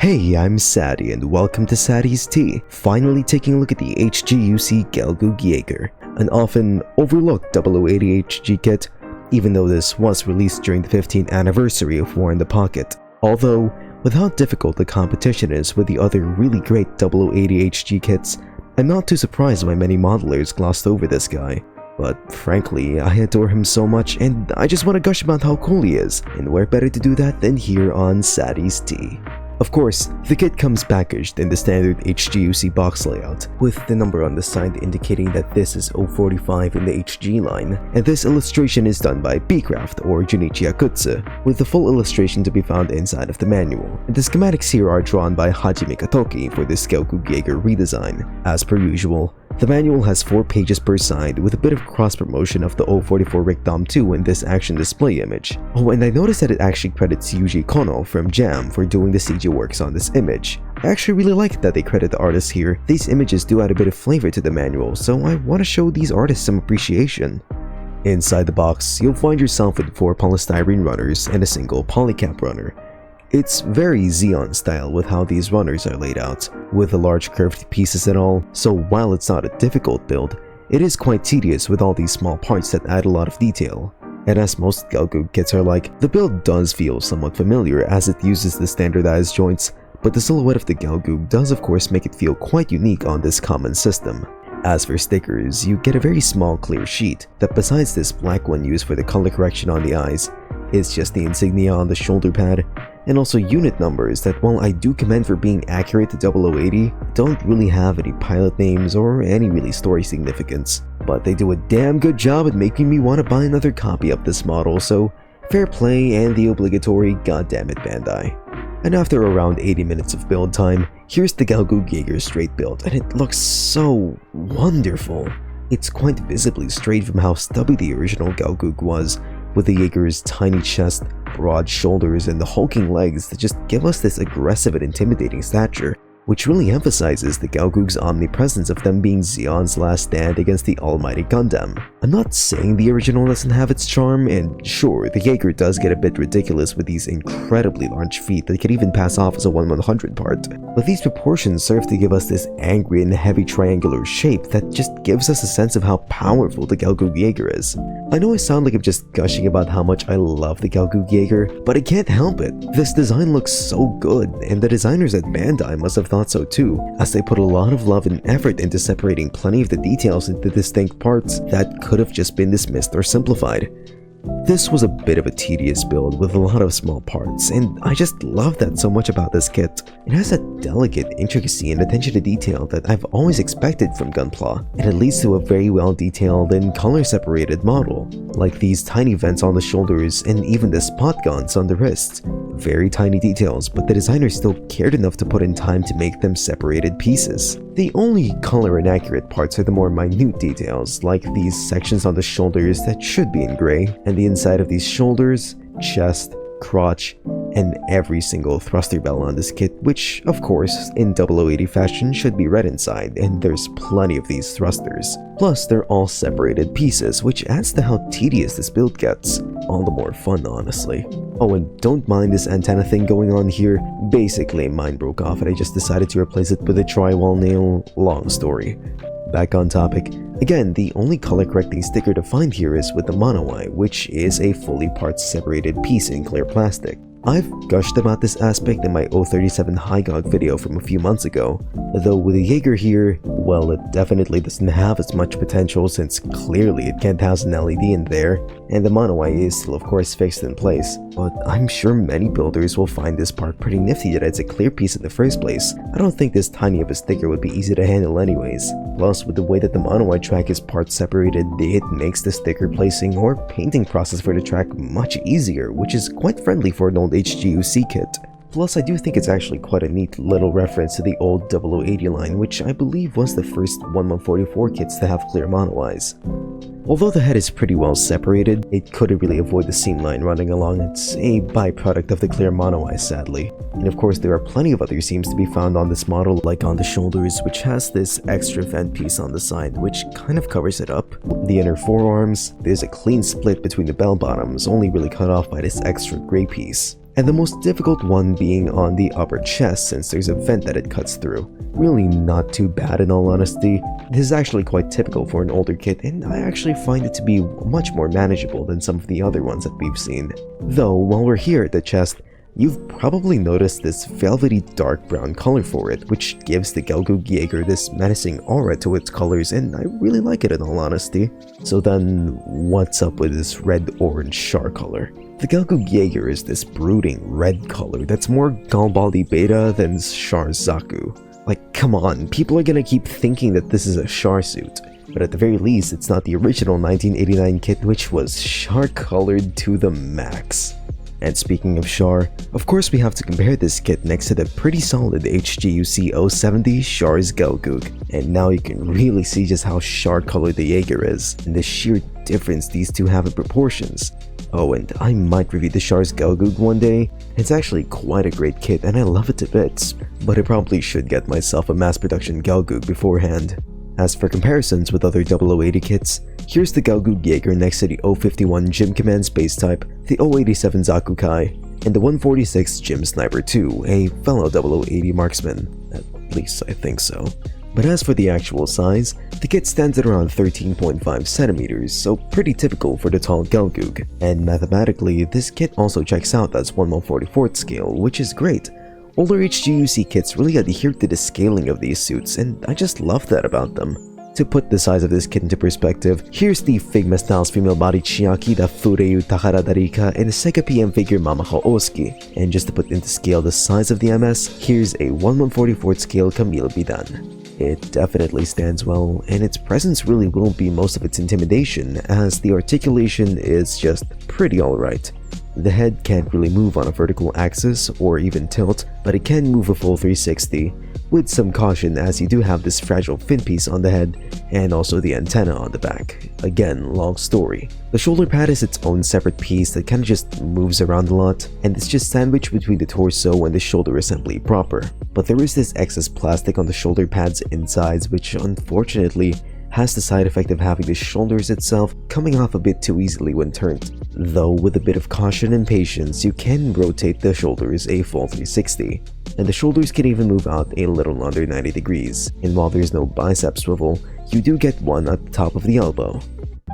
Hey, I'm Sadi and welcome to Sadi's Tea, finally taking a look at the HGUC Gelgoog Jager, an often overlooked 0080 HG kit, even though this was released during the 15th anniversary of War in the Pocket. Although, with how difficult the competition is with the other really great 0080 HG kits, I'm not too surprised why many modelers glossed over this guy. But frankly, I adore him so much and I just want to gush about how cool he is, and where better to do that than here on Sadi's Tea. Of course, the kit comes packaged in the standard HGUC box layout, with the number on the side indicating that this is 045 in the HG line, and this illustration is done by Bcraft or Junichi Akutsu, with the full illustration to be found inside of the manual. The schematics here are drawn by Hajime Katoki for this Gelgoog Jager redesign. As per usual, the manual has 4 pages per side with a bit of cross-promotion of the 044 Rythzzz 2 in this action display image. Oh, and I noticed that it actually credits Yuji Kono from Jam for doing the CG works on this image. I actually really like that they credit the artists here. These images do add a bit of flavor to the manual, so I want to show these artists some appreciation. Inside the box, you'll find yourself with 4 polystyrene runners and a single polycap runner. It's very Xeon style with how these runners are laid out, with the large curved pieces and all, so while it's not a difficult build, it is quite tedious with all these small parts that add a lot of detail. And as most Gelgoog kits are like, the build does feel somewhat familiar as it uses the standardized joints, but the silhouette of the Gelgoog does of course make it feel quite unique on this common system. As for stickers, you get a very small clear sheet that besides this black one used for the color correction on the eyes, it's just the insignia on the shoulder pad, and also unit numbers that, while I do commend for being accurate to 0080, don't really have any pilot names or any really story significance. But they do a damn good job at making me want to buy another copy of this model, so fair play and the obligatory goddammit Bandai. And after around 80 minutes of build time, here's the Gelgoog Jager straight build, and it looks so wonderful. It's quite visibly straight from how stubby the original Gelgoog was, with the Jaeger's tiny chest, broad shoulders, and the hulking legs that just give us this aggressive and intimidating stature, which really emphasizes the Gelgoog's omnipresence of them being Zeon's last stand against the almighty Gundam. I'm not saying the original doesn't have its charm, and sure, the Jaeger does get a bit ridiculous with these incredibly large feet that can even pass off as a 1/100 part, but these proportions serve to give us this angry and heavy triangular shape that just gives us a sense of how powerful the Gelgoog Jager is. I know I sound like I'm just gushing about how much I love the Gelgoog Jager, but I can't help it. This design looks so good, and the designers at Bandai must have thought so too, as they put a lot of love and effort into separating plenty of the details into distinct parts that could have just been dismissed or simplified. This was a bit of a tedious build with a lot of small parts, and I just love that so much about this kit. It has that delicate intricacy and attention to detail that I've always expected from Gunpla, and it leads to a very well detailed and color separated model, like these tiny vents on the shoulders and even the spot guns on the wrists. Very tiny details, but the designers still cared enough to put in time to make them separated pieces. The only color inaccurate parts are the more minute details, like these sections on the shoulders that should be in gray, and the inside of these shoulders, chest, crotch, and every single thruster bell on this kit, which of course in 0080 fashion should be red inside, and there's plenty of these thrusters. Plus they're all separated pieces, which adds to how tedious this build gets. All the more fun, honestly. Oh, and don't mind this antenna thing going on here. Basically mine broke off and I just decided to replace it with a drywall nail. Long story. Back on topic. Again, the only color correcting sticker to find here is with the mono eye, which is a fully parts separated piece in clear plastic. I've gushed about this aspect in my 037 HGUC video from a few months ago, though with the Jaeger here, well, it definitely doesn't have as much potential since clearly it can't house an LED in there, and the mono eye is still of course fixed in place. But I'm sure many builders will find this part pretty nifty that it's a clear piece in the first place. I don't think this tiny of a sticker would be easy to handle anyways. Plus, with the way that the mono eye track is part separated, it makes the sticker placing or painting process for the track much easier, which is quite friendly for an old HGUC kit. Plus, I do think it's actually quite a neat little reference to the old 0080 line, which I believe was the first 1144 kits to have clear mono eyes. Although the head is pretty well separated, it couldn't really avoid the seam line running along. It's a byproduct of the clear mono eyes, sadly. And of course, there are plenty of other seams to be found on this model, like on the shoulders, which has this extra vent piece on the side, which kind of covers it up. The inner forearms, there's a clean split between the bell bottoms, only really cut off by this extra gray piece. and the most difficult one being on the upper chest since there's a vent that it cuts through. Really not too bad in all honesty. This is actually quite typical for an older kit, and I actually find it to be much more manageable than some of the other ones that we've seen. Though, while we're here at the chest, you've probably noticed this velvety dark brown color for it, which gives the Gelgoog Jager this menacing aura to its colors, and I really like it in all honesty. So then, what's up with this red-orange char color? The Gelgoog Jager is this brooding red color that's more Garibaldi Beta than Char Zaku. Like, come on, people are gonna keep thinking that this is a Char suit. But at the very least, it's not the original 1989 kit, which was Char colored to the max. And speaking of Char, of course we have to compare this kit next to the pretty solid HGUC 070 Char's Gelgoog. And now you can really see just how Char colored the Jaeger is, and the sheer difference these two have in proportions. Oh, and I might review the Char's Gelgoog one day. It's actually quite a great kit and I love it to bits, but I probably should get myself a mass production Gelgoog beforehand. As for comparisons with other 0080 kits, here's the Gelgoog Jager next to the 051 Gym Command Space Type, the 087 Zakukai, and the 146 Gym Sniper 2, a fellow 0080 marksman. At least I think so. But as for the actual size, the kit stands at around 13.5 centimeters, so pretty typical for the tall Gelgoog. And mathematically, this kit also checks out as 1/144th scale, which is great. Older HGUC kits really adhere to the scaling of these suits, and I just love that about them. To put the size of this kit into perspective, here's the Figma Styles female body Chiaki da Fureu Takara Darika and the Sega PM figure Mamako Oski. And just to put into scale the size of the MS, here's a 1/144th scale Camille Bidan. It definitely stands well, and its presence really won't be most of its intimidation, as the articulation is just pretty alright. The head can't really move on a vertical axis or even tilt, but it can move a full 360, with some caution as you do have this fragile fin piece on the head and also the antenna on the back. Again, long story. The shoulder pad is its own separate piece that kinda just moves around a lot, and it's just sandwiched between the torso and the shoulder assembly proper. But there is this excess plastic on the shoulder pad's insides, which unfortunately has the side effect of having the shoulders itself coming off a bit too easily when turned. Though with a bit of caution and patience, you can rotate the shoulders a full 360. And the shoulders can even move out a little under 90 degrees. And while there's no bicep swivel, you do get one at the top of the elbow.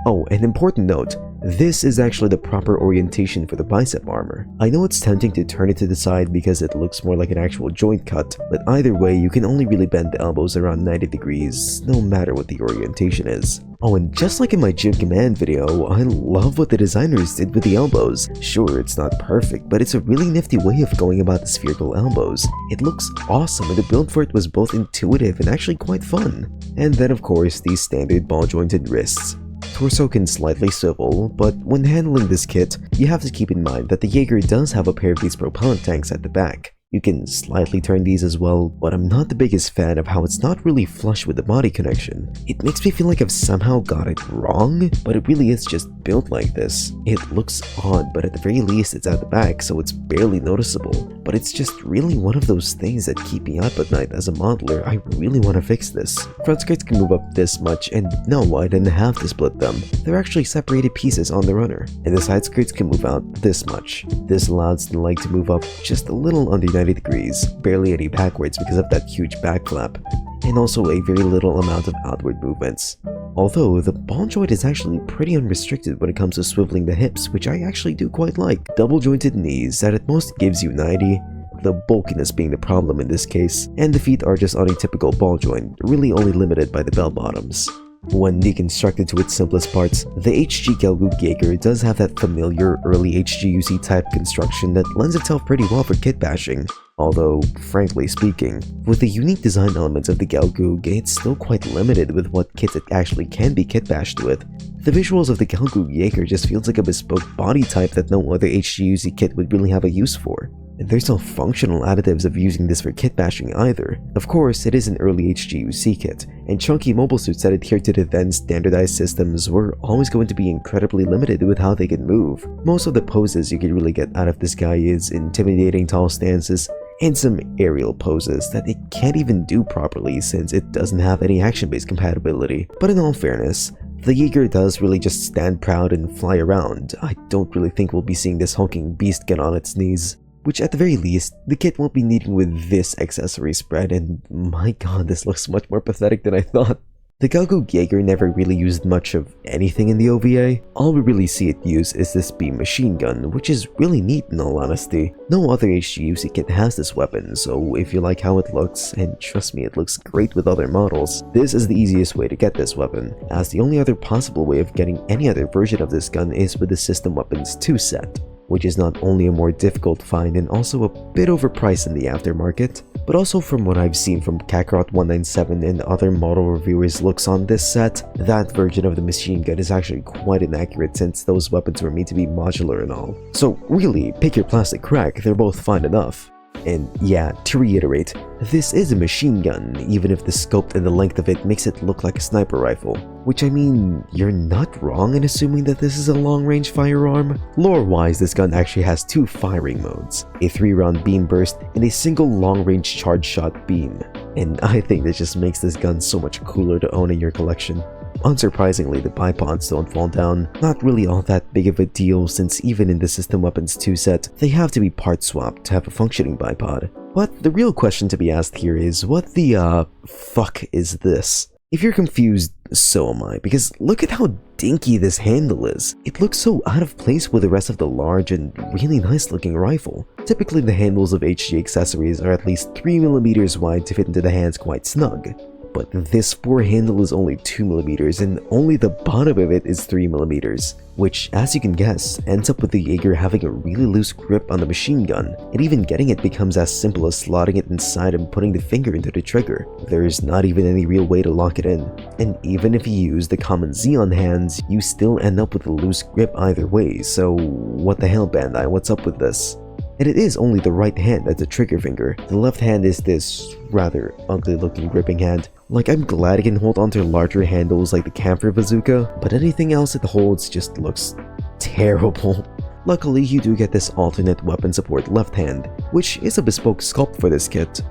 Oh, an important note, this is actually the proper orientation for the bicep armor. I know it's tempting to turn it to the side because it looks more like an actual joint cut, but either way you can only really bend the elbows around 90 degrees, no matter what the orientation is. Oh, and just like in my Gym Command video, I love what the designers did with the elbows. Sure, it's not perfect, but it's a really nifty way of going about the spherical elbows. It looks awesome, and the build for it was both intuitive and actually quite fun. And then of course, these standard ball-jointed wrists. Torso can slightly swivel, but when handling this kit, you have to keep in mind that the Jaeger does have a pair of these propellant tanks at the back. You can slightly turn these as well, but I'm not the biggest fan of how it's not really flush with the body connection. It makes me feel like I've somehow got it wrong, but it really is just built like this. It looks odd, but at the very least it's at the back, so it's barely noticeable. But it's just really one of those things that keep me up at night as a modeler. I really want to fix this. Front skirts can move up this much, and no, I didn't have to split them. They're actually separated pieces on the runner. And the side skirts can move out this much. This allows the leg to move up just a little under 90 degrees, barely any backwards because of that huge back flap, and also a very little amount of outward movements. Although, the ball joint is actually pretty unrestricted when it comes to swiveling the hips, which I actually do quite like. Double jointed knees that at most gives you 90, the bulkiness being the problem in this case, and the feet are just on a typical ball joint, really only limited by the bell bottoms. When deconstructed to its simplest parts, the HG Gelgoog Jager does have that familiar early HGUC type construction that lends itself pretty well for kit bashing. Although, frankly speaking, with the unique design elements of the Gelgoog, it's still quite limited with what kits it actually can be kit bashed with. The visuals of the Gelgoog Jager just feels like a bespoke body type that no other HGUC kit would really have a use for. And there's no functional additives of using this for kit bashing either. Of course, it is an early HGUC kit, and chunky mobile suits that adhere to the then standardized systems were always going to be incredibly limited with how they could move. Most of the poses you could really get out of this guy is intimidating tall stances, and some aerial poses that it can't even do properly since it doesn't have any action-based compatibility. But in all fairness, the Jaeger does really just stand proud and fly around. I don't really think we'll be seeing this hulking beast get on its knees. which at the very least, the kit won't be needing with this accessory spread, and my god, this looks much more pathetic than I thought. The Gelgoog Jager never really used much of anything in the OVA. All we really see it use is this beam machine gun, which is really neat in all honesty. No other HGUC kit has this weapon, so if you like how it looks, and trust me, it looks great with other models, this is the easiest way to get this weapon, as the only other possible way of getting any other version of this gun is with the System Weapons 2 set, which is not only a more difficult find and also a bit overpriced in the aftermarket, but also from what I've seen from Kakarot197 and other model reviewers' looks on this set, that version of the machine gun is actually quite inaccurate since those weapons were made to be modular and all. So really, pick your plastic crack, they're both fine enough. And yeah, to reiterate, this is a machine gun, even if the scope and the length of it makes it look like a sniper rifle. Which I mean, you're not wrong in assuming that this is a long-range firearm. Lore-wise, this gun actually has 2 firing modes, a 3-round beam burst and a single long-range charge shot beam. And I think this just makes this gun so much cooler to own in your collection. Unsurprisingly, the bipods don't fall down, not really all that big of a deal since even in the System Weapons 2 set, they have to be part swapped to have a functioning bipod. But the real question to be asked here is, what the fuck is this? If you're confused, so am I, because look at how dinky this handle is. It looks so out of place with the rest of the large and really nice looking rifle. Typically the handles of HG accessories are at least 3mm wide to fit into the hands quite snug. But this 4 handle is only 2mm and only the bottom of it is 3mm, which, as you can guess, ends up with the Jaeger having a really loose grip on the machine gun, and even getting it becomes as simple as slotting it inside and putting the finger into the trigger. There's not even any real way to lock it in, and even if you use the common Xeon hands, you still end up with a loose grip either way, so what the hell, Bandai, what's up with this? And it is only the right hand that's a trigger finger. The left hand is this rather ugly looking gripping hand. Like, I'm glad it can hold onto larger handles like the camphor bazooka, but anything else it holds just looks terrible. Luckily, you do get this alternate weapon support left hand, which is a bespoke sculpt for this kit.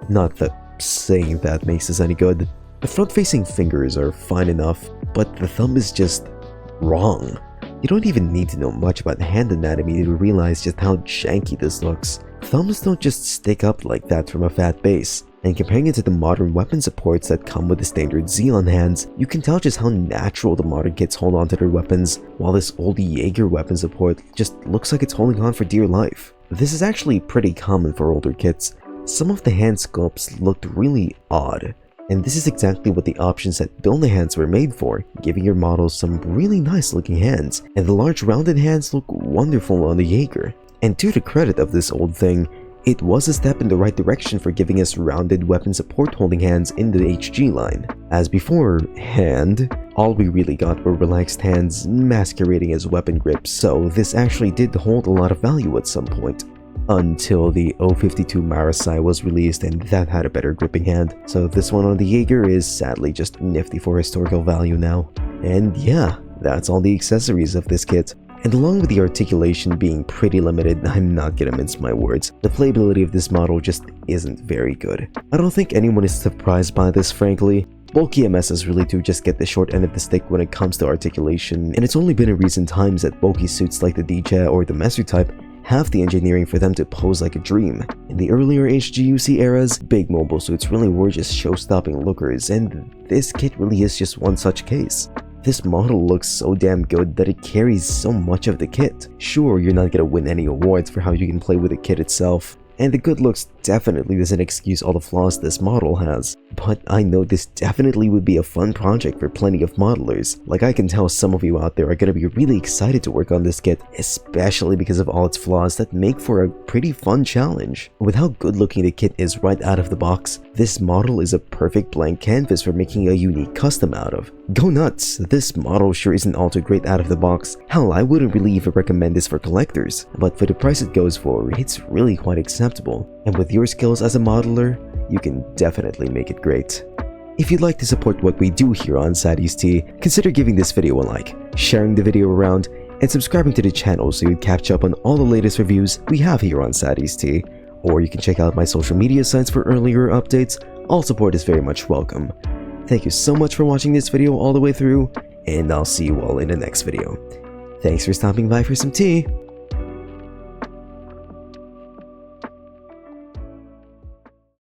Not that saying that makes this any good. The front-facing fingers are fine enough, but the thumb is just wrong. You don't even need to know much about hand anatomy to realize just how janky this looks. Thumbs don't just stick up like that from a fat base, and comparing it to the modern weapon supports that come with the standard Xeon hands, you can tell just how natural the modern kits hold on to their weapons, while this old Jaeger weapon support just looks like it's holding on for dear life. This is actually pretty common for older kits. Some of the hand sculpts looked really odd, and this is exactly what the options that Build-A-Hands were made for, giving your models some really nice looking hands, and the large rounded hands look wonderful on the Jaeger. And to the credit of this old thing, it was a step in the right direction for giving us rounded weapon support holding hands in the HG line. As before, hand, all we really got were relaxed hands masquerading as weapon grips, so this actually did hold a lot of value at some point. Until the 052 Marasai was released and that had a better gripping hand, so this one on the Jaeger is sadly just nifty for historical value now. And yeah, that's all the accessories of this kit. And along with the articulation being pretty limited, I'm not gonna mince my words, the playability of this model just isn't very good. I don't think anyone is surprised by this, frankly. Bulky MSs really do just get the short end of the stick when it comes to articulation, and it's only been in recent times that bulky suits like the DJ or the Messer type have the engineering for them to pose like a dream. In the earlier HGUC eras, big mobile suits really were just show-stopping lookers, and this kit really is just one such case. This model looks so damn good that it carries so much of the kit. Sure, you're not gonna win any awards for how you can play with the kit itself, and the good looks definitely doesn't excuse all the flaws this model has, but I know this definitely would be a fun project for plenty of modelers. Like, I can tell some of you out there are gonna be really excited to work on this kit, especially because of all its flaws that make for a pretty fun challenge. With how good looking the kit is right out of the box, this model is a perfect blank canvas for making a unique custom out of. Go nuts! This model sure isn't all too great out of the box. Hell, I wouldn't really even recommend this for collectors, but for the price it goes for, it's really quite acceptable. And with your skills as a modeler, you can definitely make it great. If you'd like to support what we do here on Sadi's Tea, consider giving this video a like, sharing the video around, and subscribing to the channel so you catch up on all the latest reviews we have here on Sadi's Tea. Or you can check out my social media sites for earlier updates. All support is very much welcome. Thank you so much for watching this video all the way through, and I'll see you all in the next video. Thanks for stopping by for some tea.